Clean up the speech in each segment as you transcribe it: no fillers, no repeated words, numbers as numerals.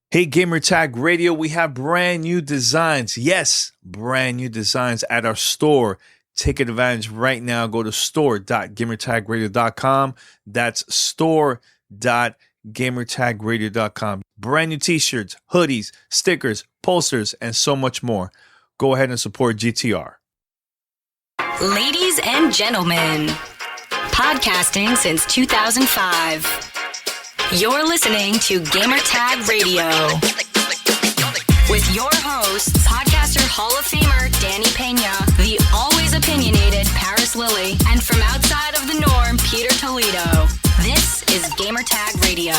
Hey, Gamer Tag Radio, we have brand new designs. Yes, brand new designs at our store. Take advantage right now. Go to store.gamertagradio.com. That's store.gamertagradio.com. Brand new t-shirts, hoodies, stickers, posters, and so much more. Go ahead and support GTR. Ladies and gentlemen, podcasting since 2005. You're listening to Gamertag Radio with your hosts, podcaster Hall of Famer Danny Pena, the always opinionated Paris Lilly, and from outside of the norm, Peter Toledo. This is Gamertag Radio.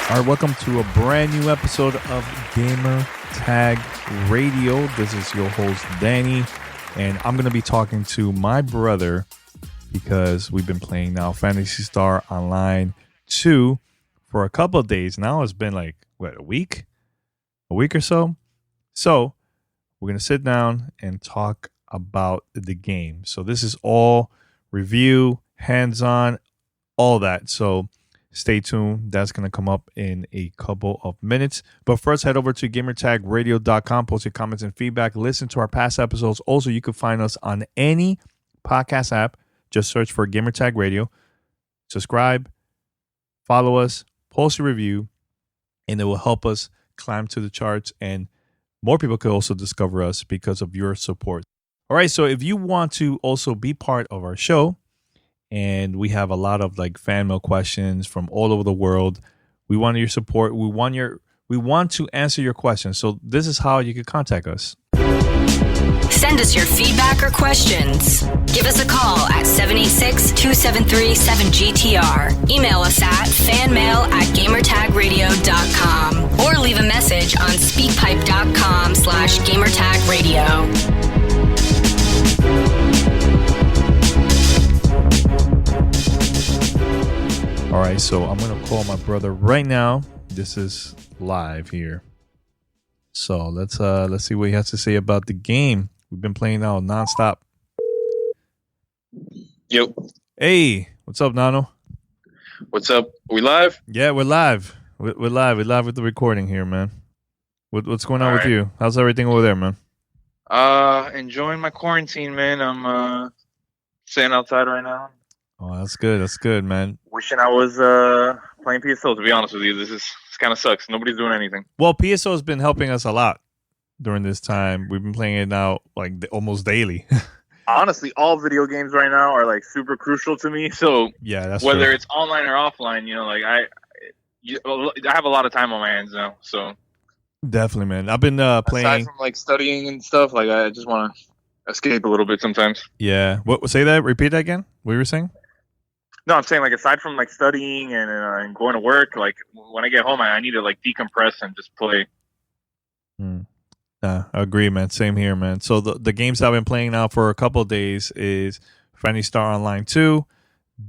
All right, welcome to a brand new episode of Gamertag Radio. This is your host, Danny. And I'm going to be talking to my brother because we've been playing now Phantasy Star Online 2 for a couple of days. Now it's been like, a week or so. So we're going to sit down and talk about the game. So this is all review, hands-on, all that. So stay tuned. That's going to come up in a couple of minutes. But first, head over to gamertagradio.com. Post your comments and feedback. Listen to our past episodes. Also, you can find us on any podcast app. Just search for Gamertag Radio. Subscribe, follow us, post a review, and it will help us climb to the charts. And more people could also discover us because of your support. All right, so if you want to also be part of our show, and we have a lot of like fan mail questions from all over the world. We want your support. We want to answer your questions. So this is how you can contact us. Send us your feedback or questions. Give us a call at 786-273-7GTR. Email us at fanmail@gamertagradio.com or leave a message on speakpipe.com/gamertagradio. All right, so I'm going to call my brother right now. This is live here. So let's see what he has to say about the game. We've been playing now nonstop. Yo. Hey, what's up, Nano? What's up? Are we live? Yeah, we're live. We're live. We're live with the recording here, man. What's going on with you? How's everything over there, man? Enjoying my quarantine, man. I'm staying outside right now. Oh, that's good. That's good, man. Wishing I was playing PSO, to be honest with you. This kind of sucks. Nobody's doing anything. Well, PSO has been helping us a lot during this time. We've been playing it now like almost daily. Honestly, all video games right now are like super crucial to me. So yeah, that's whether true. It's online or offline, you know, like I have a lot of time on my hands now. So definitely, man. I've been playing. Aside from like studying and stuff, like I just want to escape a little bit sometimes. Yeah. What? Say that. Repeat that again. What you were saying? No, I'm saying like aside from like studying and going to work, like when I get home, I need to like decompress and just play. I agree, man. Same here, man. So the games I've been playing now for a couple of days is Phantasy Star Online 2,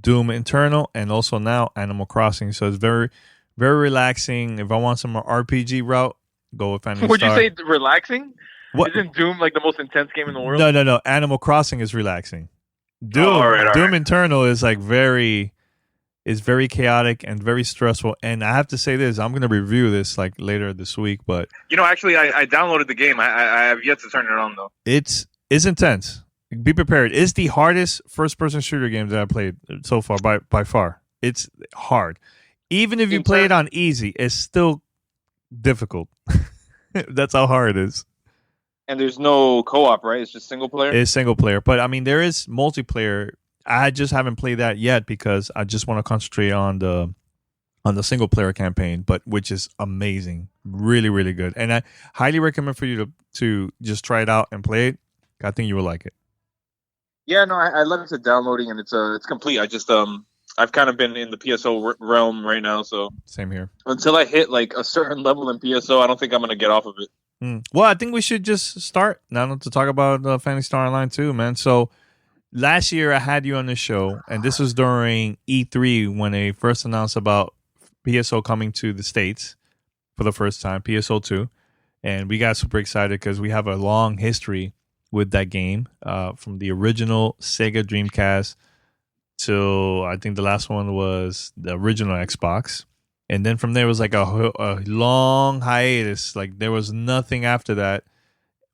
Doom Eternal, and also now Animal Crossing. So it's very, very relaxing. If I want some more RPG route, go with Phantasy Would Star. you say relaxing? What? Isn't Doom like the most intense game in the world? No. Animal Crossing is relaxing. Doom, all right. Doom Eternal is like very chaotic and very stressful. And I have to say this, I'm going to review this like later this week, but you know, actually, I downloaded the game. I have yet to turn it on though. It's intense. Be prepared. It's the hardest first-person shooter game that I've played so far by far. It's hard. Even if you play it on easy, it's still difficult. That's how hard it is. And there's no co-op, right? It's just single player? It's single player. But, I mean, there is multiplayer. I just haven't played that yet because I just want to concentrate on the single player campaign, but which is amazing. Really, really good. And I highly recommend for you to just try it out and play it. I think you will like it. Yeah, no, I love it to downloading, and it's complete. I just I've kind of been in the PSO realm right now, so same here. Until I hit like a certain level in PSO, I don't think I'm gonna get off of it. Well, I think we should just start now to talk about Phantasy Star Online 2, man. So last year I had you on the show, and this was during E3 when they first announced about PSO coming to the States for the first time, PSO 2. And we got super excited because we have a long history with that game from the original Sega Dreamcast till I think the last one was the original Xbox. And then from there was like a long hiatus. Like there was nothing after that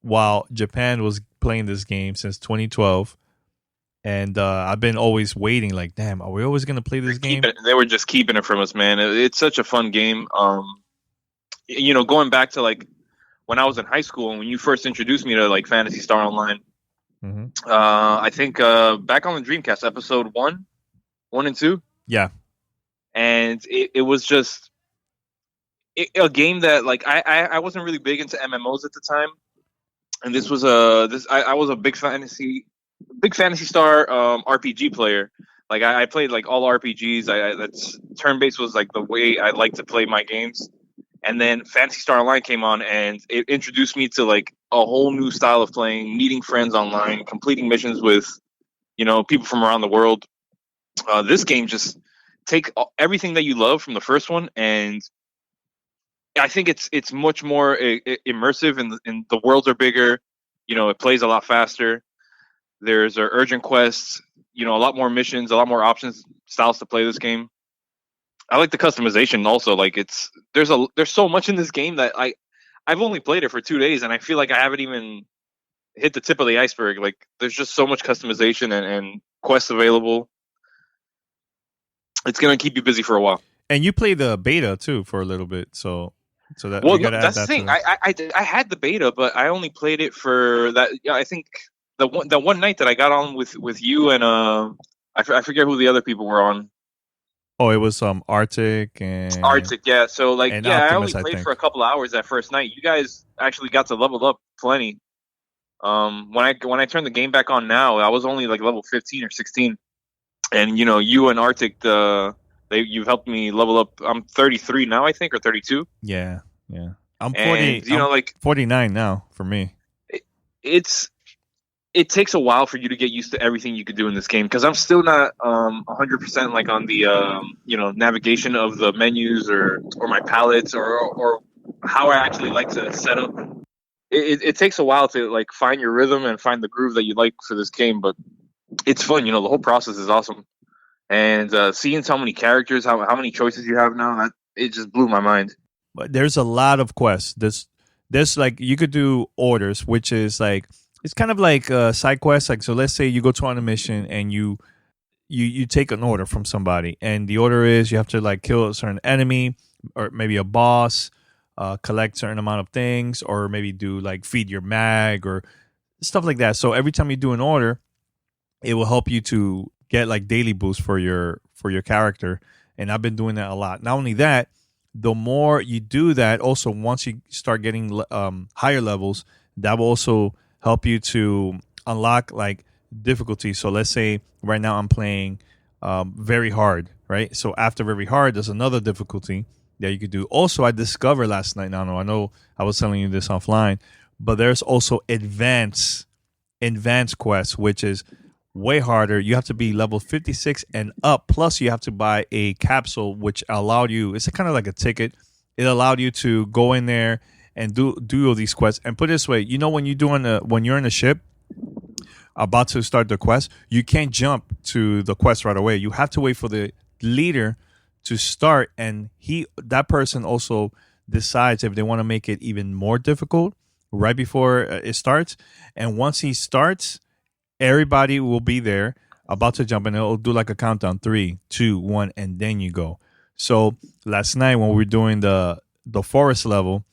while Japan was playing this game since 2012. And I've been always waiting, like, damn, are we always going to play this game? They were just keeping it from us, man. It's such a fun game. Going back to like when I was in high school and when you first introduced me to like Phantasy Star Online, I think back on the Dreamcast, episode 1 and 2. Yeah. And it was just a game that like I wasn't really big into MMOs at the time. And this was I was a big Fantasy Star RPG player. Like I played like all RPGs. That's turn-based was like the way I like to play my games. And then Phantasy Star Online came on, and it introduced me to like a whole new style of playing, meeting friends online, completing missions with, people from around the world. This game just take everything that you love from the first one, and I think it's much more immersive, and the worlds are bigger. It plays a lot faster. There's urgent quests. A lot more missions, a lot more options, styles to play this game. I like the customization also. Like there's so much in this game that I've only played it for 2 days, and I feel like I haven't even hit the tip of the iceberg. Like there's just so much customization and quests available. It's gonna keep you busy for a while. And you play the beta too for a little bit, so that that's the thing. I had the beta, but I only played it for that. Yeah, I think the one night that I got on with you and I forget who the other people were on. Oh, it was Arctic, yeah. So like, and I Optimus, only played for a couple hours that first night. You guys actually got to level up plenty. When I turned the game back on now, I was only like level 15 or 16, and you and Arctic, you've helped me level up. I'm 33 now, I think, or 32. Yeah. I'm 40. I'm 49 now for me. It takes a while for you to get used to everything you could do in this game, because I'm still not 100% like on the navigation of the menus or my palettes or how I actually like to set up. It takes a while to like find your rhythm and find the groove that you like for this game, but it's fun. The whole process is awesome, and seeing how many characters, how many choices you have now, it just blew my mind. But there's a lot of quests. There's like you could do orders, which is like. It's kind of like side quests. Like, so let's say you go to on a mission and you take an order from somebody, and the order is you have to like kill a certain enemy or maybe a boss, collect a certain amount of things, or maybe do like feed your mag or stuff like that. So every time you do an order, it will help you to get like daily boosts for your character. And I've been doing that a lot. Not only that, the more you do that, also once you start getting higher levels, that will also help you to unlock like difficulty. So let's say right now I'm playing very hard, right? So after very hard, there's another difficulty that you could do. Also, I discovered last night, I know I was telling you this offline, but there's also advanced quests, which is way harder. You have to be level 56 and up, plus you have to buy a capsule, which allowed you, it's kind of like a ticket. It allowed you to go in there and do all these quests. And put it this way, when when you're in a ship about to start the quest, you can't jump to the quest right away. You have to wait for the leader to start, and that person also decides if they want to make it even more difficult right before it starts. And once he starts, everybody will be there about to jump, and it'll do like a countdown: 3, 2, 1, and then you go. So last night when we were doing the forest level,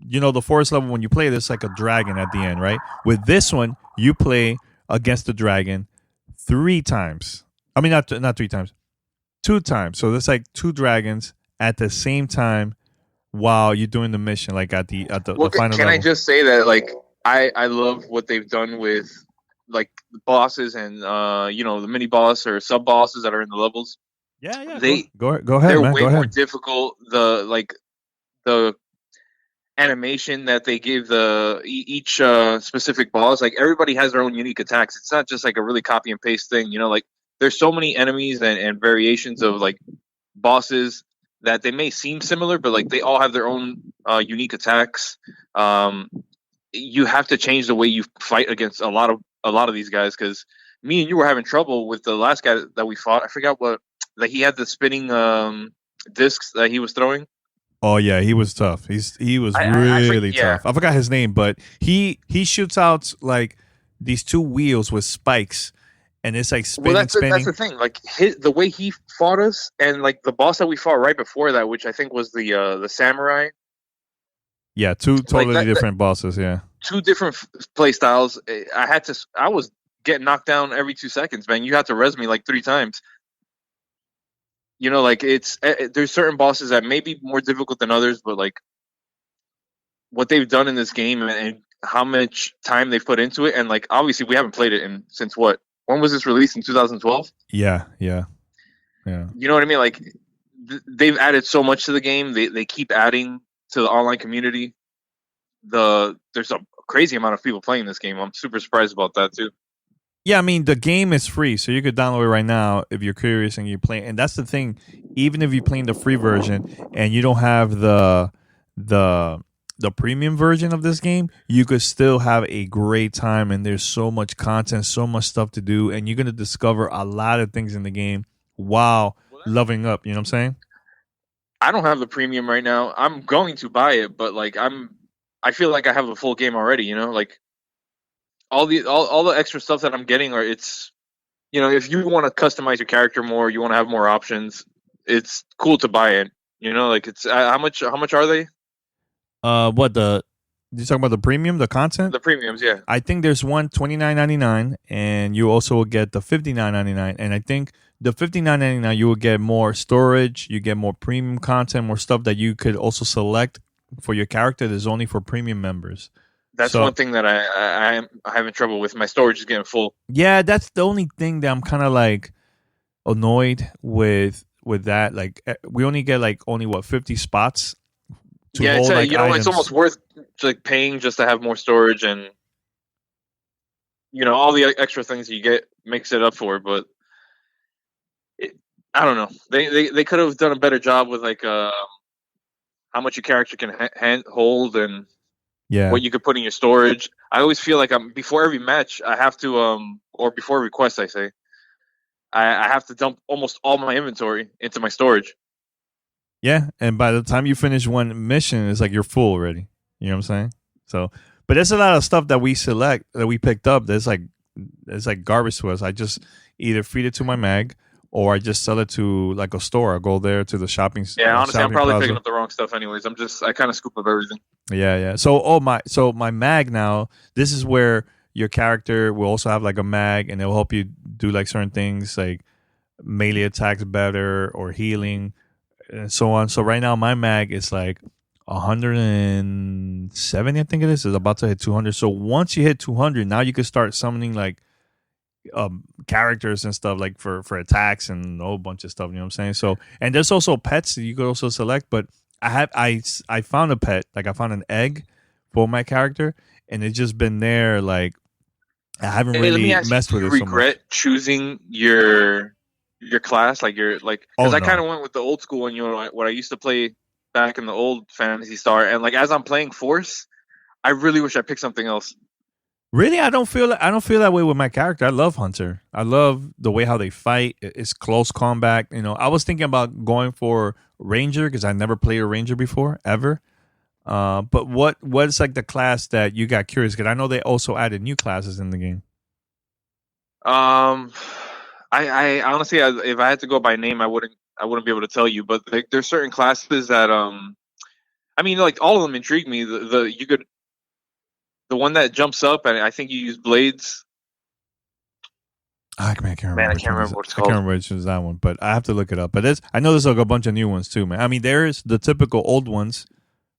the forest level, when you play, there's like a dragon at the end, right? With this one, you play against the dragon 3 times. I mean, not 3 times, 2 times. So there's like 2 dragons at the same time while you're doing the mission, like at the final Can level. I just say that, like, I love what they've done with like the bosses and the mini boss or sub bosses that are in the levels. Yeah. Go ahead, they're man. way Go more ahead. difficult. The animation that they give each specific boss, like everybody has their own unique attacks. It's not just like a really copy and paste thing. Like there's so many enemies and variations of like bosses that they may seem similar, but like they all have their own unique attacks. You have to change the way you fight against a lot of these guys, because me and you were having trouble with the last guy that we fought. I forgot what, like he had the spinning discs that he was throwing. Oh yeah, he was tough. He was really Yeah. tough. I forgot his name, but he shoots out like these two wheels with spikes, and it's like Well, spinning, that's spinning. the thing. Like the way he fought us, and like the boss that we fought right before that, which I think was the samurai. Yeah, two Like totally different bosses. Yeah. two different play styles. I was getting knocked down every 2 seconds, man. You had to res me like 3 times. You know, like there's certain bosses that may be more difficult than others, but like what they've done in this game and how much time they've put into it, and like obviously we haven't played it in since what? When was this released? In 2012? Yeah, yeah, yeah. You know what I mean? Like they've added so much to the game. They keep adding to the online community. There's a crazy amount of people playing this game. I'm super surprised about that too. Yeah, I mean the game is free, so you could download it right now if you're curious and you're playing. And that's the thing, even if you're playing the free version and you don't have the the premium version of this game, you could still have a great time. And there's so much content, so much stuff to do, and you're gonna discover a lot of things in the game while loving up. You know what I'm saying? I don't have the premium right now. I'm going to buy it, but like I feel like I have the full game already. You know, like all the extra stuff that I'm getting are it's you know if you want to customize your character more, you want to have more options. It's cool to buy it. You know, like it's how much are they? What the you talking about the premium, the content? The premiums, yeah. I think there's one $29.99, and you also will get the $59.99. And I think the $59.99 you will get more storage, you get more premium content, more stuff that you could also select for your character. That's only for premium members. That's So- one thing that I'm having trouble with. My storage is getting full. Yeah, that's the only thing that I'm kind of like annoyed with that. Like we only get like only what 50 spots to Yeah, hold like you know items. it's almost worth like paying just to have more storage and you know all the extra things you get makes it up for. But I don't know. They could have done a better job with like how much your character can hold and Yeah. what you could put in your storage. I always feel like I'm before every match I have to or before request I say I have to dump almost all my inventory into my storage. Yeah, and by the time you finish one mission, it's like you're full already. You know what I'm saying? So, but there's a lot of stuff that we select that we picked up that's like it's like garbage to us. I just either feed it to my mag or I just sell it to like a store. I go there to the shopping. Yeah, honestly, I'm shopping probably plaza. picking up the wrong stuff anyways. I kind of scoop up everything. Yeah, yeah. So my mag now. This is where your character will also have like a mag, and it'll help you do like certain things like melee attacks better or healing and so on. So right now my mag is like 170, I think it is. It's about to hit 200. So once you hit 200, now you can start summoning like characters and stuff like for attacks and a whole bunch of stuff. You know what I'm saying? So and there's also pets that you could also select. But I found a pet, like I found an egg for my character, and it's just been there. Like I haven't Hey, let really me ask messed you, with do it you so much. regret choosing your class like your like because Oh, I no. kind of went with the old school and you know what I used to play back in the old Fantasy Star and like as I'm playing Force, I really wish I picked something else. Really, I don't feel that way with my character. I love Hunter. I love the way how they fight. It's close combat. You know, I was thinking about going for Ranger because I never played a Ranger before ever. But what's like the class that you got curious? Because I know they also added new classes in the game. I honestly, if I had to go by name, I wouldn't be able to tell you. But like, there's certain classes that I mean, like all of them intrigue me. The one that jumps up, and I think you use blades. I can't remember. Man, I which can't one remember is- what it's I can't called. remember which is that one, but I have to look it up. But I know there's like a bunch of new ones too, man. I mean, there's the typical old ones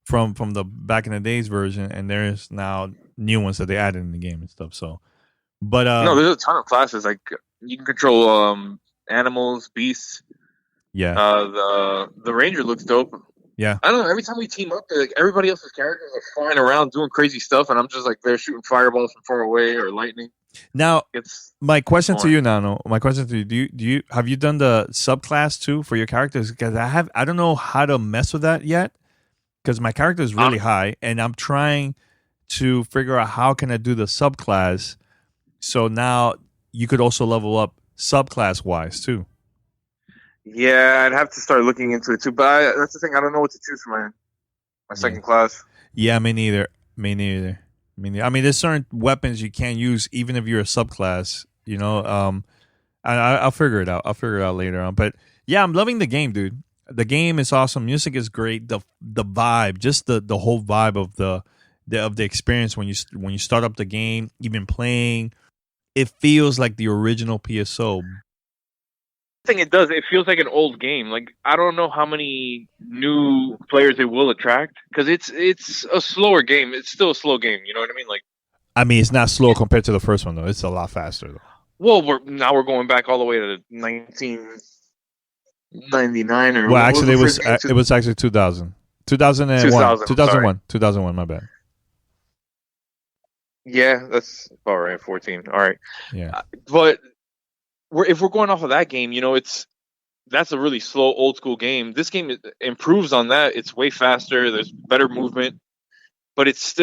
from the back in the days version, and there's now new ones that they added in the game and stuff. So, but No, there's a ton of classes. Like you can control animals, beasts. yeah, The Ranger looks dope. yeah. I don't know. Every time we team up, like everybody else's characters are flying around doing crazy stuff, and I'm just like they're shooting fireballs from far away or lightning. Now, It's my question to More. you, Nano. My question to you: do you have you done the subclass too for your characters? Because I don't know how to mess with that yet. Because my character is really high, and I'm trying to figure out how can I do the subclass. So now you could also level up subclass wise too. Yeah, I'd have to start looking into it too. But that's the thing. I don't know what to choose for my second class. Yeah, me neither. Me neither. I mean, there's certain weapons you can't use even if you're a subclass. I'll figure it out. I'll figure it out later on. But yeah, I'm loving the game, dude. The game is awesome. Music is great. The vibe, just the whole vibe of the experience when you start up the game, even playing, it feels like the original PSO. I think it does. It feels like an old game. Like I don't know how many new players it will attract because it's a slower game. It's still a slow game. You know what I mean? Like, I mean, it's not slow compared to the first one though. It's a lot faster though. well, we're going back all the way to 1999 or well, actually, it was actually 2000, 2001. My bad. Yeah, that's all right. 14. All right. Yeah, but if we're going off of that game, that's a really slow old school game. This game improves on that. It's way faster. There's better movement, but it's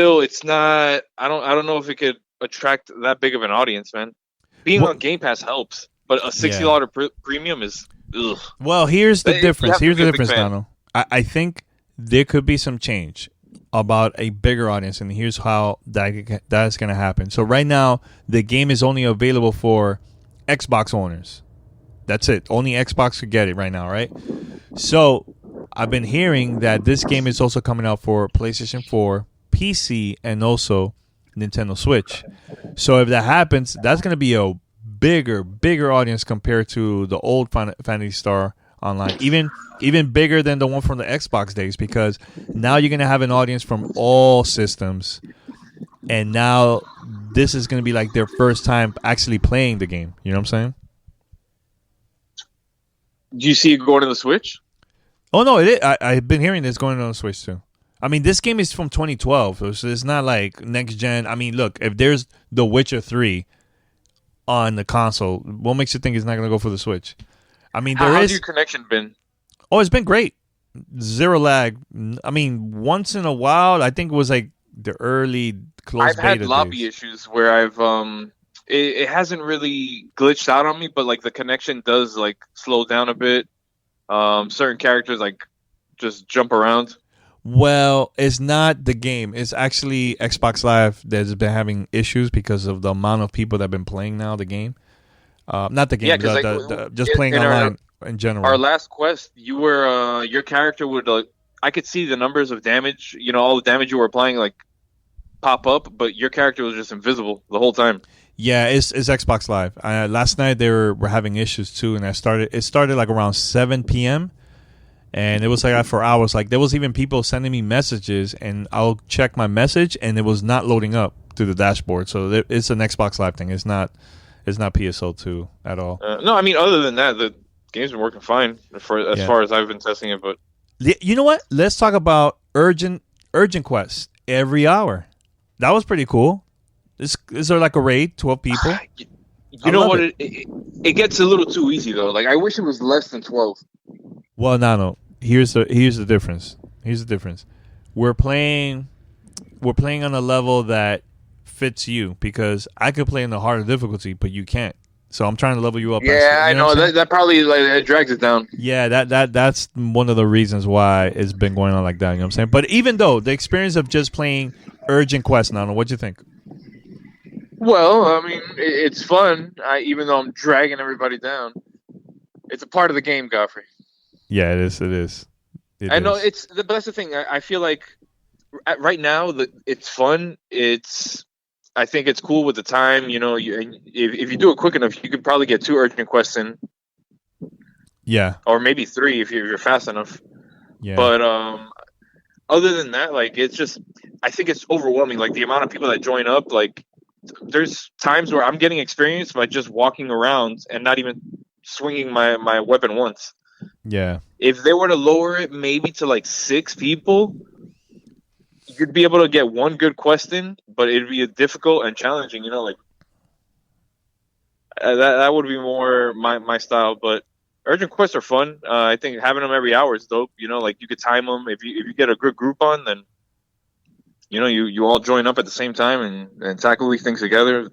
not. I don't know if it could attract that big of an audience, man. Being on Game Pass helps, but a $60 premium is. Ugh. Well, here's the difference. Here's the difference, Donald. I think there could be some change about a bigger audience, and here's how that's going to happen. So right now, the game is only available for Xbox owners. That's it. Only Xbox could get it right now, right? So I've been hearing that this game is also coming out for PlayStation 4, PC, and also Nintendo Switch. So if that happens, that's going to be a bigger audience compared to the old Phantasy Star Online. Even bigger than the one from the Xbox days, because now you're going to have an audience from all systems. And now this is going to be like their first time actually playing the game. You know what I'm saying? Do you see it going to the Switch? Oh, no, it is. I've been hearing it's going on the Switch, too. I mean, this game is from 2012, so it's not like next gen. I mean, look, if there's The Witcher 3 on the console, what makes you think it's not going to go for the Switch? I mean, how's your connection been? Oh, it's been great. Zero lag. I mean, once in a while, I think it was like the early closed beta I've had lobby days. issues where I've it hasn't really glitched out on me, but like the connection does like slow down a bit. Certain characters like just jump around. Well, it's not the game. It's actually Xbox Live that's been having issues because of the amount of people that have been playing now the game. Not the game, yeah, just playing online in general. Our last quest, you were your character would I could see the numbers of damage, all the damage you were applying like pop up, but your character was just invisible the whole time. Yeah, it's Xbox Live. Last night they were having issues too, and it started like around 7 p.m. and it was like that for hours. Like there was even people sending me messages, and I'll check my message, and it was not loading up to the dashboard. So it's an Xbox Live thing. It's not PSO2 at all. No, I mean other than that, the game's been working fine as far as I've been testing it. But you know what? Let's talk about urgent quests every hour. That was pretty cool. Is there like a raid, 12 people? You know what? It gets a little too easy though. Like I wish it was less than 12. Well, no. Here's the difference. We're playing on a level that fits you, because I could play in the harder difficulty, but you can't. So I'm trying to level you up. Yeah, I know that probably it drags it down. Yeah, that's one of the reasons why it's been going on like that. You know what I'm saying? But even though the experience of just playing urgent quests, Nano, what'd you think? Well, I mean, it's fun. Even though I'm dragging everybody down, it's a part of the game, Godfrey. Yeah, it is. I know but that's the thing. I feel like right now it's fun. I think it's cool with the time. If you do it quick enough, you could probably get 2 urgent quests in. Yeah. Or maybe 3 if you're fast enough. Yeah. But other than that, like I think it's overwhelming. Like the amount of people that join up, like. There's times where I'm getting experience by just walking around and not even swinging my weapon once. Yeah. If they were to lower it maybe to like 6 people, you'd be able to get 1 good quest in, but it'd be difficult and challenging. Like that would be more my style. But urgent quests are fun. I think having them every hour is dope. Like you could time them. If you get a good group on, then. You all join up at the same time and tackle these things together.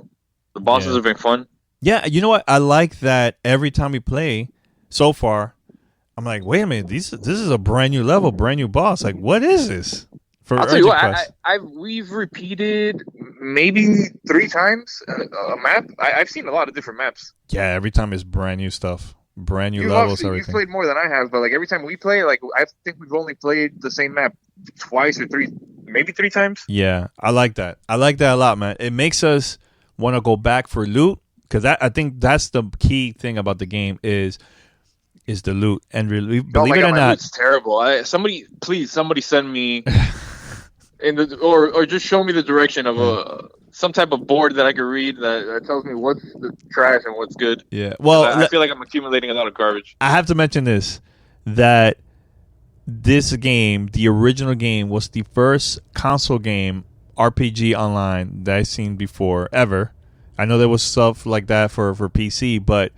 The bosses have been fun. Yeah, you know what? I like that every time we play so far, I'm like, wait a minute, this is a brand new level, brand new boss. Like, what is this for I'll tell you Urgent what, Quest? we've repeated maybe 3 times a map. I've seen a lot of different maps. Yeah, every time it's brand new stuff, brand new levels, You've everything. played more than I have, but like every time we play, like I think we've only played the same map twice or three, maybe 3 times. Yeah, I like that. I like that a lot, man. It makes us want to go back for loot because I think that's the key thing about the game is the loot. And Oh believe my it god, or my not, loot's terrible. Somebody send me or just show me the direction of some type of board that I could read that tells me what's the trash and what's good. yeah. Because Well, I feel like I'm accumulating a lot of garbage. I have to mention this that this game, the original game, was the first console game RPG online that I've seen before ever. I know there was stuff like that for PC, but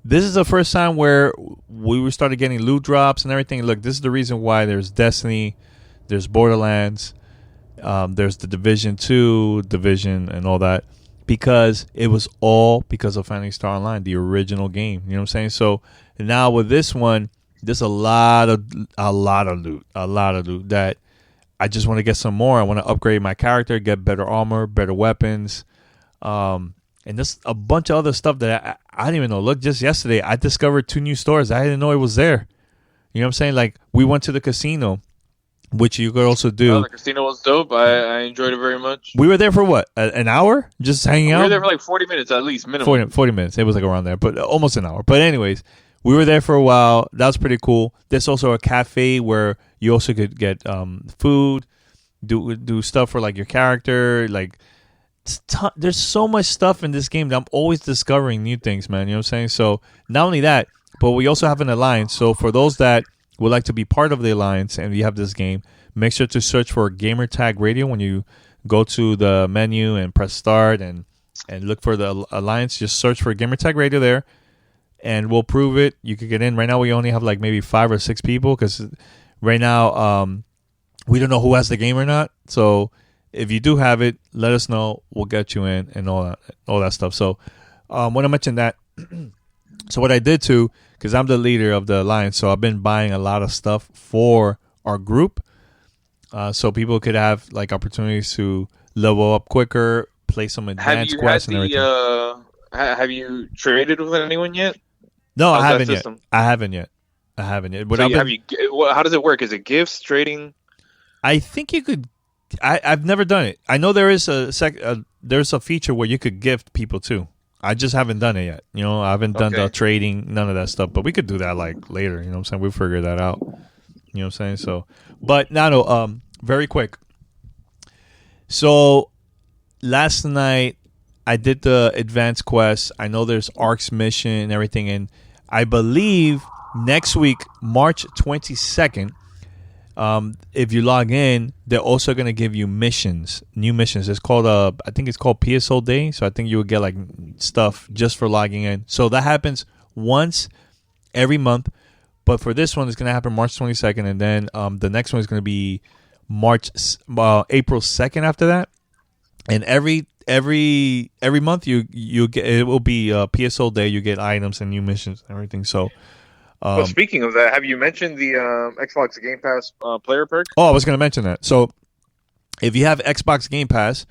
this is the first time where we were started getting loot drops and everything. Look, this is the reason why there's Destiny, there's Borderlands, there's the Division 2, Division, and all that, because it was all because of Phantasy Star Online, the original game. You know what I'm saying? So now with this one, there's a lot of loot that I just want to get some more. I want to upgrade my character, get better armor, better weapons, and there's a bunch of other stuff that I didn't even know. Look, just yesterday I discovered 2 new stores. I didn't know it was there. You know what I'm saying? Like, we went to the casino, which you could also do. The casino was dope. I enjoyed it very much. We were there for what? An hour? Just hanging out? We were there for like 40 minutes at least, minimum. 40 minutes. It was like around there, but almost an hour. But anyways, we were there for a while. That was pretty cool. There's also a cafe where you also could get food, do stuff for like your character. Like, there's so much stuff in this game that I'm always discovering new things, man. You know what I'm saying? So not only that, but we also have an alliance. So for those that would like to be part of the alliance and you have this game, make sure to search for Gamer Tag Radio when you go to the menu and press start and look for the alliance. Just search for Gamer Tag Radio there, and we'll prove it. You could get in. Right now we only have like maybe 5 or 6 people because right now we don't know who has the game or not. So if you do have it, let us know. We'll get you in and all that stuff. So when I mentioned that, so what I did too, because I'm the leader of the alliance, so I've been buying a lot of stuff for our group, so people could have like opportunities to level up quicker, play some advanced quests and everything. Have you traded with anyone yet? No, How's I that haven't yet. system? I haven't yet. But So how does it work? Is it gifts, trading? I think you could. I've never done it. I know there is there's a feature where you could gift people too. I just haven't done it yet. You know, I haven't done the trading, none of that stuff. But we could do that like later. You know what I'm saying? We'll figure that out. You know what I'm saying? So, but no, very quick. So last night I did the advanced quest. I know there's Ark's mission and everything, and I believe next week, March 22nd. If you log in, they're also gonna give you missions, new missions. It's called I think it's called PSO Day. So I think you will get like stuff just for logging in. So that happens once every month. But for this one, it's gonna happen March 22nd, and then the next one is gonna be April 2nd after that. And every month you get, it will be PSO Day. You get items and new missions and everything. So. Well, speaking of that, have you mentioned the Xbox Game Pass player perk? Oh, I was going to mention that. So, if you have Xbox Game Pass,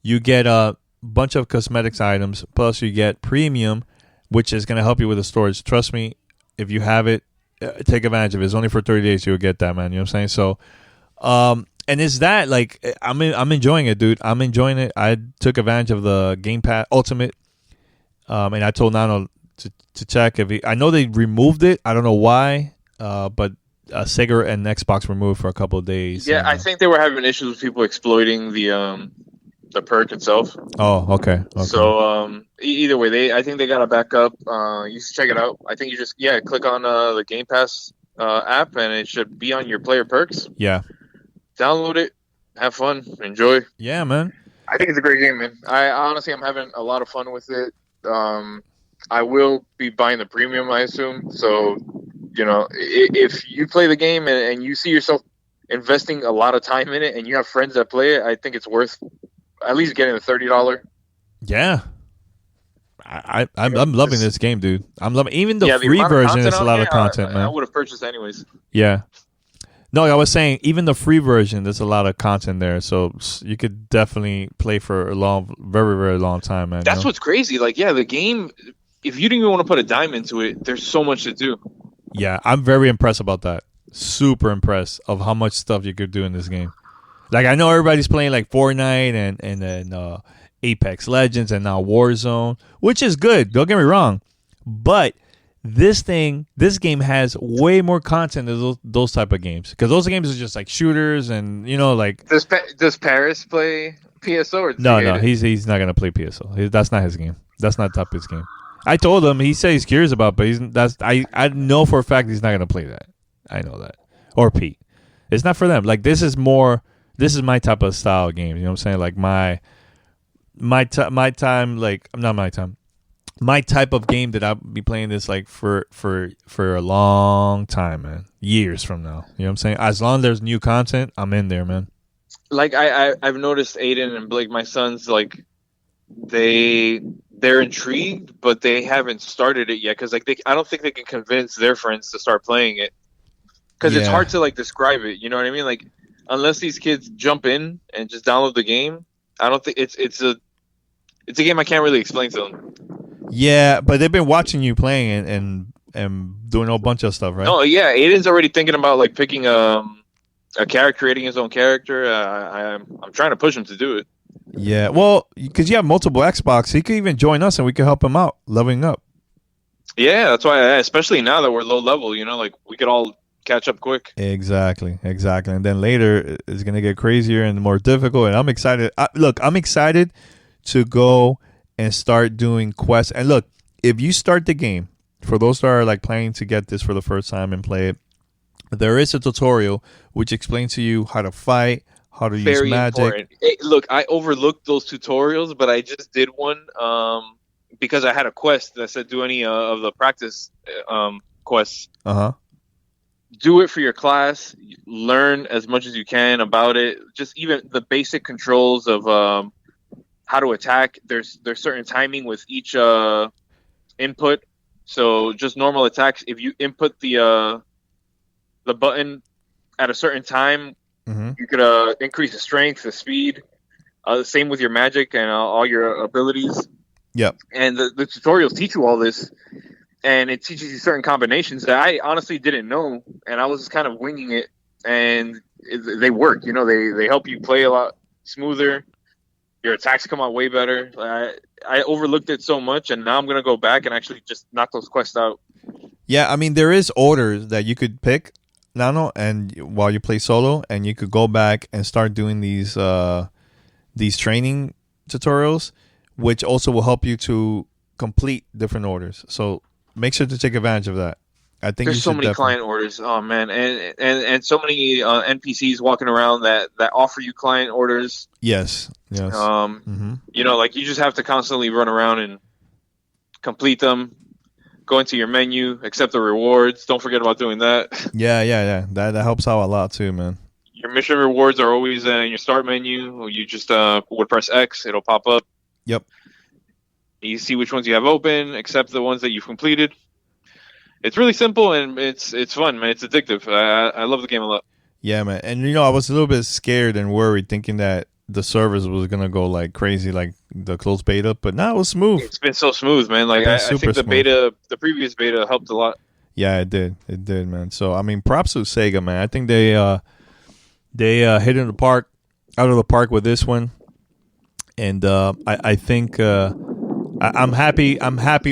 you get a bunch of cosmetics items, plus you get premium, which is going to help you with the storage. Trust me, if you have it, take advantage of it. It's only for 30 days you'll get that, man. You know what I'm saying? So, and it's that, like, I'm enjoying it, dude. I'm enjoying it. I took advantage of the Game Pass Ultimate, and I told Nano to check if I know they removed it. I don't know why, but Sega and Xbox removed for a couple of days. Yeah, I think they were having issues with people exploiting the perk itself. Oh, okay. So either way, I think they got it back up. You should check it out. I think you just click on the Game Pass app and it should be on your player perks. Yeah. Download it, have fun, enjoy. Yeah, man. I think it's a great game, man. I'm having a lot of fun with it. I will be buying the premium, I assume. So, you know, if you play the game and you see yourself investing a lot of time in it and you have friends that play it, I think it's worth at least getting the $30. Yeah. I'm loving this game, dude. I'm loving even the free amount of version. content It's a on lot here, of content, I man. would have purchased anyways. Yeah. No, I was saying even the free version, there's a lot of content there, so you could definitely play for a long, very, very long time, man. That's what's crazy. Like, yeah, the game. If you didn't even want to put a dime into it, there's so much to do. Yeah, I'm very impressed about that. Super impressed of how much stuff you could do in this game. Like, I know everybody's playing like Fortnite and then Apex Legends and now Warzone, which is good. Don't get me wrong, but this game has way more content than those type of games, because those games are just like shooters and like. Does Paris play PSO or No, he's not gonna play PSO. That's not his game. That's not top his game. I told him. He said he's curious about, but I know for a fact he's not gonna play that. I know that. Or Pete. It's not for them. Like, this is my type of style game. You know what I'm saying? Like my type of game that I'll be playing this like for a long time, man. Years from now. You know what I'm saying? As long as there's new content, I'm in there, man. Like, I've noticed Aiden and Blake, my sons, like they're intrigued, but they haven't started it yet, because like I don't think they can convince their friends to start playing it, because it's hard to like describe it. You know what I mean? Like, unless these kids jump in and just download the game, I don't think it's a game I can't really explain to them. Yeah, but they've been watching you playing and doing a whole bunch of stuff, right? No, yeah, Aiden's already thinking about like picking a character, creating his own character. I'm trying to push him to do it. Yeah, well, because you have multiple Xbox, he could even join us and we could help him out leveling up. Yeah, that's why, especially now that we're low level, like we could all catch up quick. Exactly. And then later it's gonna get crazier and more difficult. And I'm excited. I'm excited to go and start doing quests. And look, if you start the game, for those that are like planning to get this for the first time and play it, there is a tutorial which explains to you how to fight, how to use magic. Important. Hey, look, I overlooked those tutorials, but I just did one because I had a quest that said do any of the practice quests. Do it for your class. Learn as much as you can about it. Just even the basic controls of how to attack. There's certain timing with each input. So just normal attacks. If you input the button at a certain time, you could increase the strength, the speed. The same with your magic and all your abilities. Yep. And the tutorials teach you all this. And it teaches you certain combinations that I honestly didn't know, and I was just kind of winging it, and they work. They help you play a lot smoother. Your attacks come out way better. I overlooked it so much, and now I'm gonna go back and actually just knock those quests out. Yeah, I mean, there is orders that you could pick, Nano, and while you play solo, and you could go back and start doing these training tutorials, which also will help you to complete different orders. So make sure to take advantage of that. I think there's so many client orders. Oh man, and so many NPCs walking around that offer you client orders. Yes. Like you just have to constantly run around and complete them. Go into your menu, accept the rewards. Don't forget about doing that. Yeah. That helps out a lot too, man. Your mission rewards are always in your start menu. You just would press X, it'll pop up. Yep. You see which ones you have open, accept the ones that you've completed. It's really simple and it's fun, man. It's addictive. I love the game a lot. Yeah, man. And I was a little bit scared and worried, thinking that the servers was gonna go like crazy, like the closed beta. But now it was smooth. It's been so smooth, man. Like I think the previous beta helped a lot. Yeah, it did, man. So I mean, props to Sega, man. I think they hit it out of the park with this one, and I think. I'm happy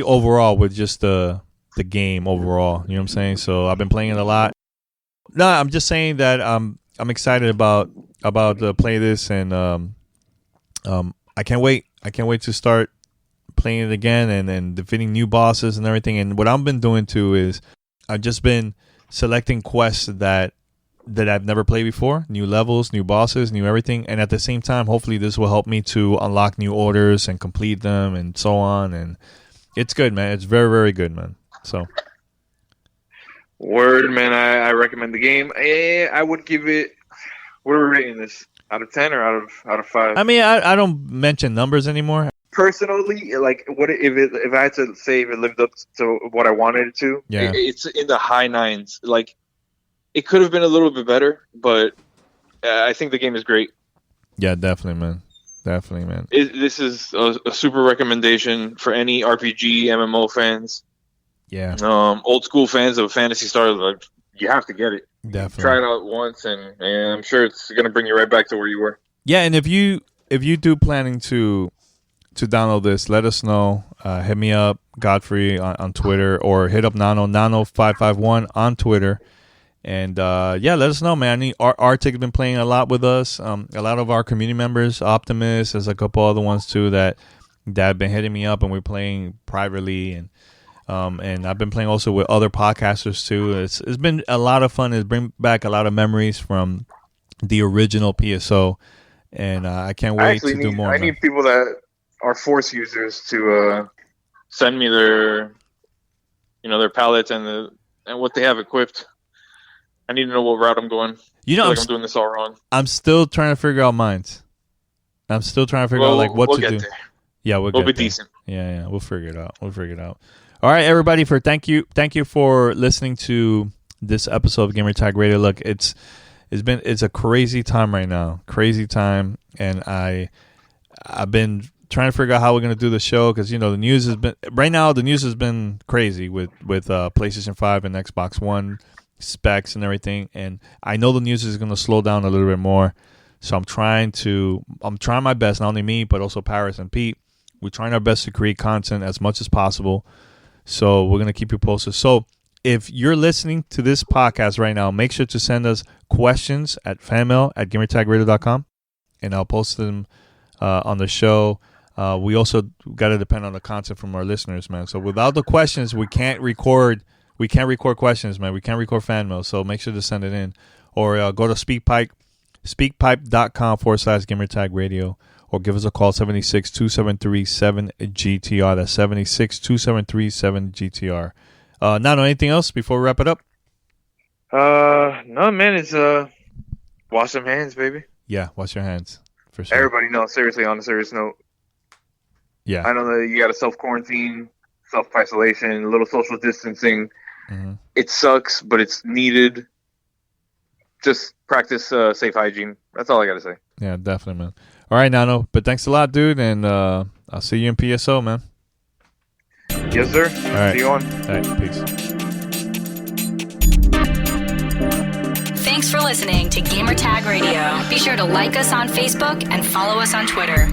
overall with just the game overall. You know what I'm saying? So I've been playing it a lot. No, I'm just saying that I'm excited about play this, and I can't wait. I can't wait to start playing it again and defeating new bosses and everything. And what I've been doing too is I've just been selecting quests that I've never played before, new levels, new bosses, new everything, and at the same time, hopefully this will help me to unlock new orders and complete them and so on, and it's good, man. It's very, very good, man. So, word, man, I recommend the game. I would give it, what are we rating this? Out of 10 or out of 5? I mean, I don't mention numbers anymore. personally, like, what if I had to say if it lived up to what I wanted it to? Yeah. It's in the high 9s. Like, it could have been a little bit better, but I think the game is great. Yeah, definitely, man. Definitely, man. This is a super recommendation for any RPG MMO fans. Yeah. Old school fans of Phantasy Star. Like, you have to get it. Definitely. Try it out once, and I'm sure it's going to bring you right back to where you were. Yeah, and if you do planning to download this, let us know. Hit me up, Godfrey, on Twitter, or hit up Nano551 on Twitter. And yeah, let us know, man. Arctic has been playing a lot with us. A lot of our community members, Optimus, there's a couple other ones too that have been hitting me up, and we're playing privately, and I've been playing also with other podcasters too. It's been a lot of fun. It's bring back a lot of memories from the original PSO, and I can't wait to do more. I need people that are Force users to send me their palettes and what they have equipped. I need to know what route I'm going. I'm doing this all wrong. I'm still trying to figure out mines. I'm still trying to figure out like what to do. There. Yeah, we'll be there. Decent. Yeah, we'll figure it out. All right, everybody. Thank you for listening to this episode of Gamer Tag Radio. Look, it's a crazy time right now, and I've been trying to figure out how we're gonna do the show because the news has been crazy with PlayStation 5 and Xbox One specs and everything, and I know the news is going to slow down a little bit more, so I'm trying my best, not only me but also Paris and Pete. We're trying our best to create content as much as possible, so we're going to keep you posted. So if you're listening to this podcast right now, make sure to send us questions at fanmail@gamertagradio.com, and I'll post them on the show. We also got to depend on the content from our listeners, man. So without the questions, we can't record questions, man. We can't record fan mail, so make sure to send it in. Or go to speakpipe.com/gamertagradio, or give us a call, 762-737-GTR. That's 762-737-GTR. Nano, anything else before we wrap it up? No, man. It's wash some hands, baby. Yeah, wash your hands. For sure. Everybody knows, seriously, on a serious note. Yeah. I know that you got to self-quarantine, self-isolation, a little social distancing. Mm-hmm. It sucks, but it's needed. Just practice safe hygiene. That's all I got to say. Yeah, definitely, man. All right, Nano. But thanks a lot, dude, and I'll see you in PSO, man. Yes, sir. All right. See you on. All right, peace. Thanks for listening to Gamer Tag Radio. Be sure to like us on Facebook and follow us on Twitter.